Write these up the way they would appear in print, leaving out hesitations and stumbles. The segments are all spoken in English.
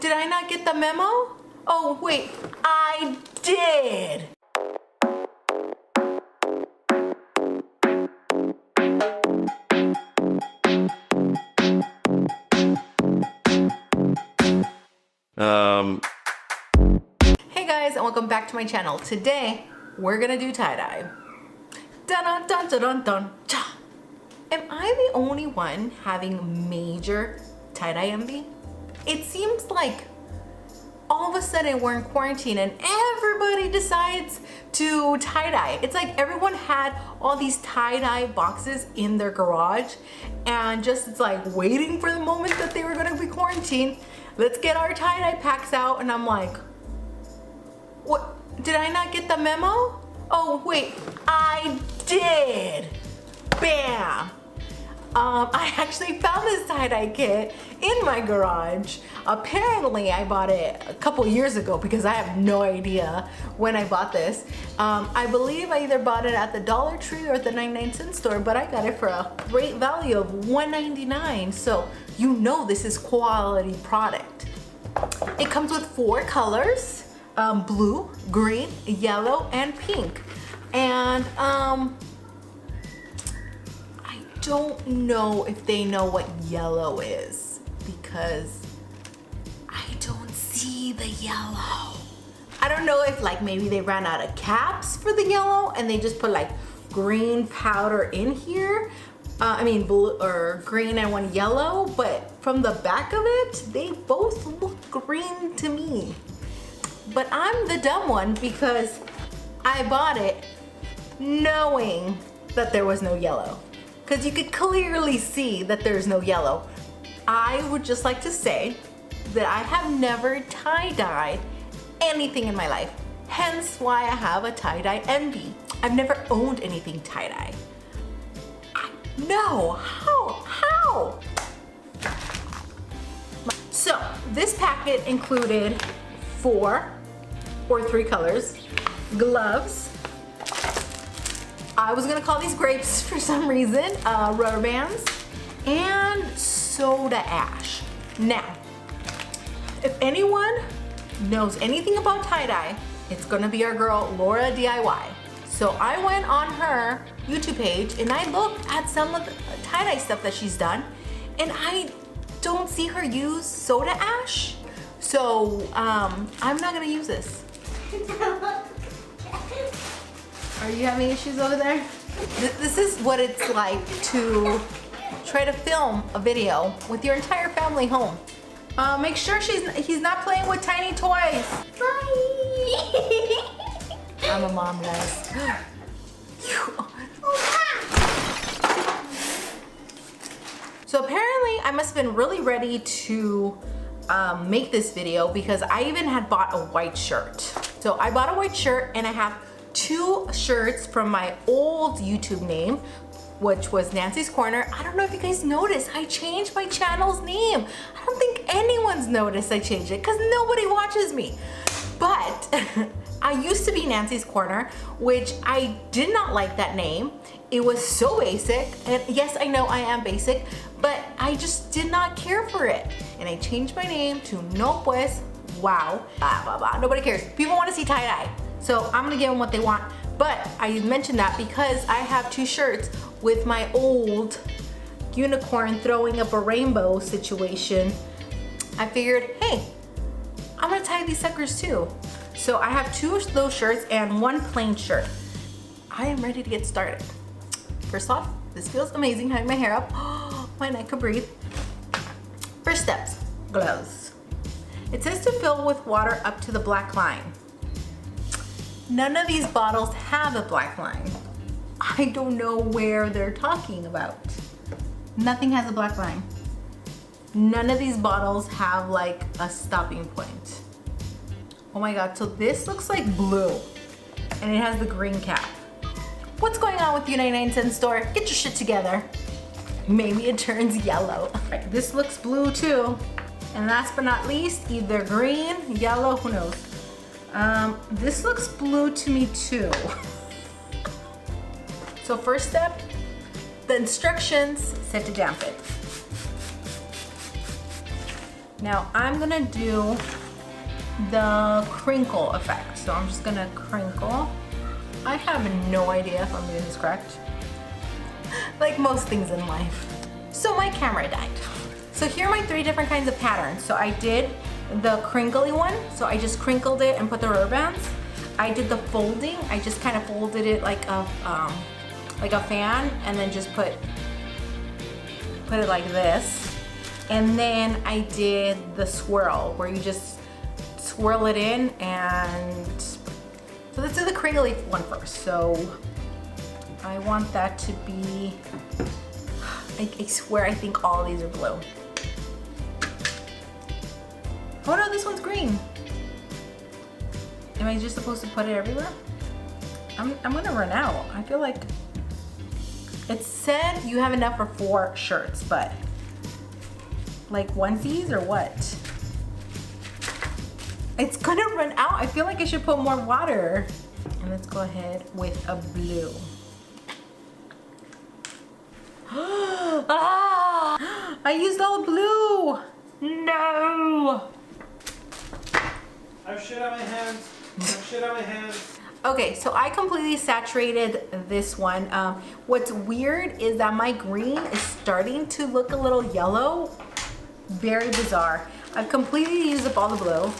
Did I not get the memo? Oh, wait, I did. Hey guys, and welcome back to my channel. Today, we're gonna do tie-dye. Dun dun dun dun dun dun. Cha. Am I the only one having major tie-dye envy? It seems like all of a sudden we're in quarantine and everybody decides to tie-dye. It's like everyone had all these tie-dye boxes in their garage and just it's like waiting for the moment that they were gonna be quarantined. Let's get our tie-dye packs out, and I'm like, what? Did I not get the memo? Oh wait, I did. Bam. I actually found this tie-dye kit in my garage. Apparently I bought it a couple years ago because I have no idea when I bought this. I believe I either bought it at the Dollar Tree or at the 99-cent store, but I got it for a great value of $1.99. So you know this is quality product. It comes with 4 colors, blue, green, yellow, and pink. And I don't know if they know what yellow is because I don't see the yellow. I don't know if like maybe they ran out of caps for the yellow and they just put like green powder in here. I mean blue or green and one yellow, but from the back of it, they both look green to me. But I'm the dumb one because I bought it knowing that there was no yellow. Because you could clearly see that there's no yellow. I would just like to say that I have never tie-dyed anything in my life. Hence why I have a tie-dye envy. I've never owned anything tie-dye. No, how? So this packet included 4 or 3 colors, gloves. I was gonna call these grapes for some reason, rubber bands, and soda ash. Now, if anyone knows anything about tie-dye, it's gonna be our girl, Laura DIY. So I went on her YouTube page and I looked at some of the tie-dye stuff that she's done, and I don't see her use soda ash. So I'm not gonna use this. Are you having issues over there? This is what it's like to try to film a video with your entire family home. Make sure he's not playing with tiny toys. Bye. I'm a mom, guys. So apparently I must have been really ready to make this video because I even had bought a white shirt. So I bought a white shirt and I have 2 shirts from my old YouTube name, which was Nancy's Corner. I don't know if you guys noticed, I changed my channel's name. I don't think anyone's noticed I changed it because nobody watches me. But I used to be Nancy's Corner, which I did not like that name. It was so basic, and yes, I know I am basic, but I just did not care for it. And I changed my name to No Pues Wow, blah, blah, blah. Nobody cares. People want to see tie-dye. So I'm gonna give them what they want. But I mentioned that because I have 2 shirts with my old unicorn throwing up a rainbow situation. I figured, hey, I'm gonna tie these suckers too. So I have 2 of those shirts and 1 plain shirt. I am ready to get started. First off, this feels amazing having my hair up. My neck could breathe. First steps, gloves. It says to fill with water up to the black line. None of these bottles have a black line. I don't know where they're talking about. Nothing has a black line. None of these bottles have like a stopping point. Oh my God, so this looks like blue and it has the green cap. What's going on with you 99-cent store? Get your shit together. Maybe it turns yellow. Right, this looks blue too. And last but not least, either green, yellow, who knows. This looks blue to me too. So first step, the instructions said to dampen. Now I'm gonna do the crinkle effect. So I'm just gonna crinkle. I have no idea if I'm doing this correct. Like most things in life. So my camera died. So here are my 3 different kinds of patterns. So I did the crinkly one. So I just crinkled it and put the rubber bands. I did the folding. I just kind of folded it like a fan, and then just put it like this. And then I did the swirl, where you just swirl it in. And so let's do the crinkly one first. So I want that to be, I swear I think all of these are blue. Oh no, this one's green. Am I just supposed to put it everywhere? I'm gonna run out. I feel like it said you have enough for 4 shirts, but like onesies or what? It's gonna run out. I feel like I should put more water. And let's go ahead with a blue. Ah! I used all blue. No. I have shit on my hands. I have shit on my hands. Okay, so I completely saturated this one. What's weird is that my green is starting to look a little yellow. Very bizarre. I've completely used up all the blue.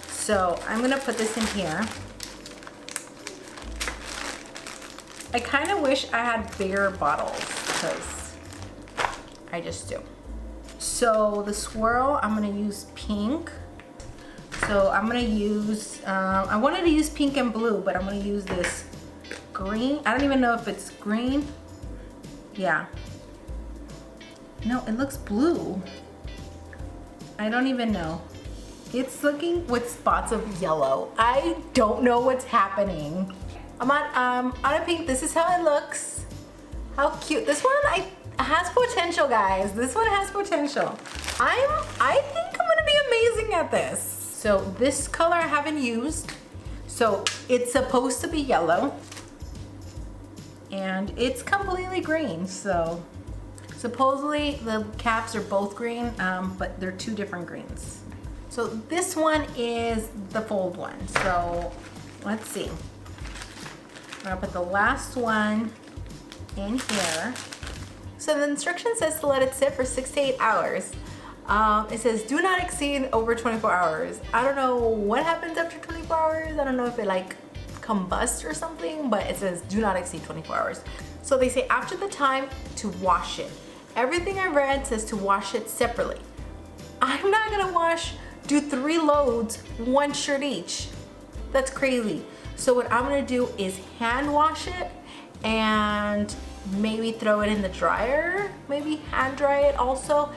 So I'm gonna put this in here. I kind of wish I had bigger bottles because I just do. So the swirl, I'm gonna use pink. So I'm gonna use, I wanted to use pink and blue, but I'm gonna use this green. I don't even know if it's green. Yeah. No, it looks blue. I don't even know. It's looking with spots of yellow. I don't know what's happening. I'm on a pink. This is how it looks. How cute. This one has potential, guys. This one has potential. I think I'm gonna be amazing at this. So this color I haven't used. So it's supposed to be yellow. And it's completely green, so supposedly the caps are both green, but they're 2 different greens. So this one is the fold one. So let's see. I'm gonna put the last one in here. So the instruction says to let it sit for 6 to 8 hours. It says do not exceed over 24 hours. I don't know what happens after 24 hours. I don't know if it like combusts or something, but it says do not exceed 24 hours. So they say after the time to wash it. Everything I read says to wash it separately. I'm not gonna do 3 loads, 1 shirt each. That's crazy. So what I'm gonna do is hand wash it and maybe throw it in the dryer, maybe hand dry it also.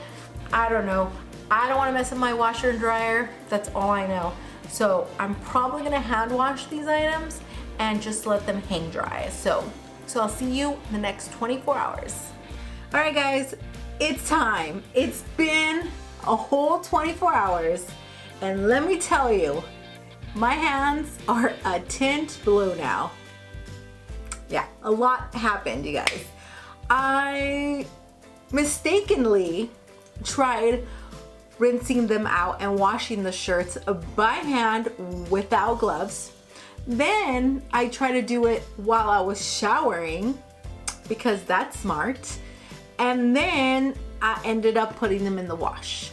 I don't know. I don't wanna mess up my washer and dryer. That's all I know. So I'm probably gonna hand wash these items and just let them hang dry. So I'll see you in the next 24 hours. All right guys, it's time. It's been a whole 24 hours. And let me tell you, my hands are a tint blue now. Yeah, a lot happened, you guys. I mistakenly tried rinsing them out and washing the shirts by hand without gloves. Then I tried to do it while I was showering because that's smart. And then I ended up putting them in the wash.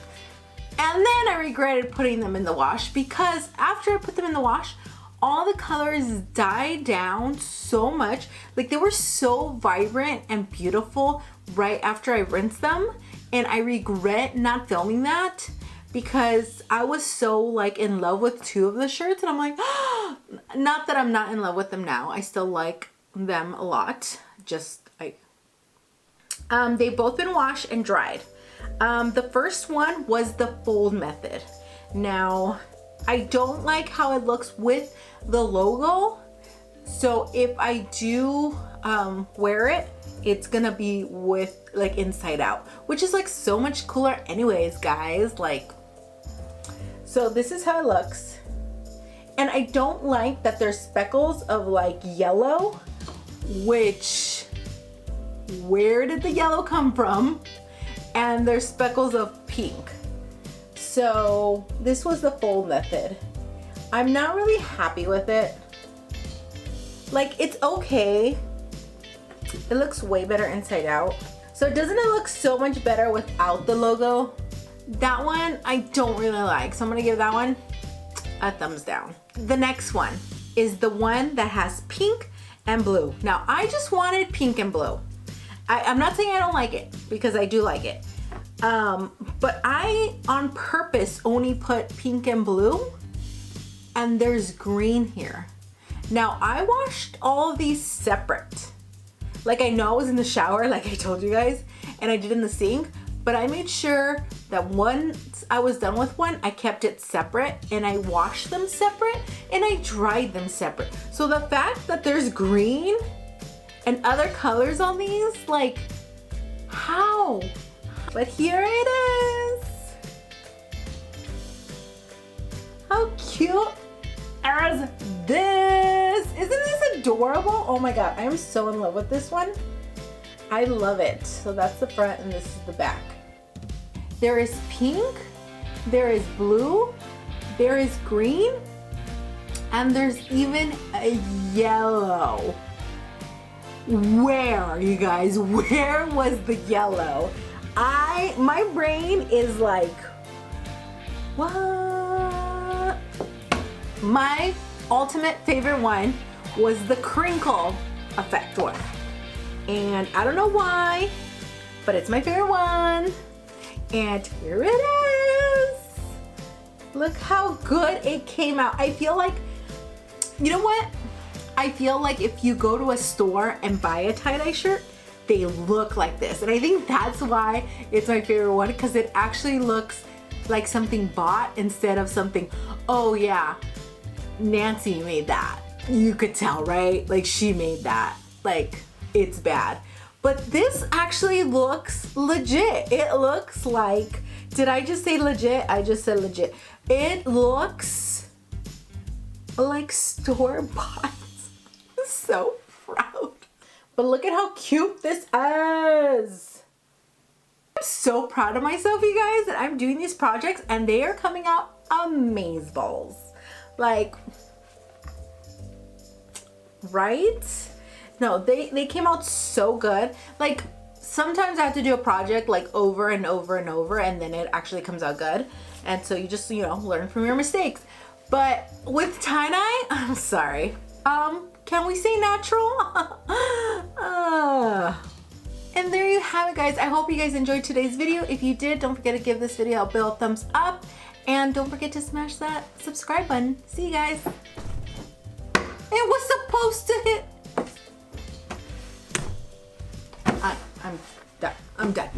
And then I regretted putting them in the wash because after I put them in the wash, all the colors died down so much. Like they were so vibrant and beautiful right after I rinsed them. And I regret not filming that because I was so like in love with 2 of the shirts. And I'm like, oh, not that I'm not in love with them now. I still like them a lot. They've both been washed and dried. The first one was the fold method. Now, I don't like how it looks with the logo. So if I do wear it, it's gonna be with like inside out, which is like so much cooler anyways, guys. Like, so this is how it looks. And I don't like that there's speckles of like yellow, which, where did the yellow come from? And there's speckles of pink. So this was the fold method. I'm not really happy with it. Like, it's okay. It looks way better inside out. So doesn't it look so much better without the logo? That one I don't really like. So I'm gonna give that one a thumbs down. The next one is the one that has pink and blue. Now I just wanted pink and blue. I'm not saying I don't like it, because I do like it. But I on purpose only put pink and blue, and there's green here. Now I washed all of these separate. Like, I know I was in the shower, like I told you guys, and I did in the sink, but I made sure that once I was done with one, I kept it separate, and I washed them separate, and I dried them separate. So the fact that there's green and other colors on these, like, how? But here it is. How cute is this? Isn't this adorable? Oh my god, I am so in love with this one. I love it. So that's the front and this is the back. There is pink, there is blue, there is green, and there's even a yellow. Where, you guys? Where was the yellow? My brain is like, what? My ultimate favorite one was the crinkle effect one. And I don't know why, but it's my favorite one. And here it is. Look how good it came out. I feel like, you know what? I feel like if you go to a store and buy a tie-dye shirt, they look like this. And I think that's why it's my favorite one, because it actually looks like something bought instead of something, oh yeah, Nancy made that. You could tell, right? Like, she made that. Like, it's bad. But this actually looks legit. It looks like, did I just say legit? I just said legit. It looks like store-bought. So proud. But look at how cute this is. I'm so proud of myself, you guys, that I'm doing these projects and they are coming out amazeballs. Like, right? No, they came out so good. Like, sometimes I have to do a project like over and over and over, and then it actually comes out good. And so you just, you know, learn from your mistakes. But with tie-dye, I'm sorry. Can we say natural? And there you have it, guys. I hope you guys enjoyed today's video. If you did, don't forget to give this video a big thumbs up. And don't forget to smash that subscribe button. See you guys. It was supposed to hit. I'm done. I'm done.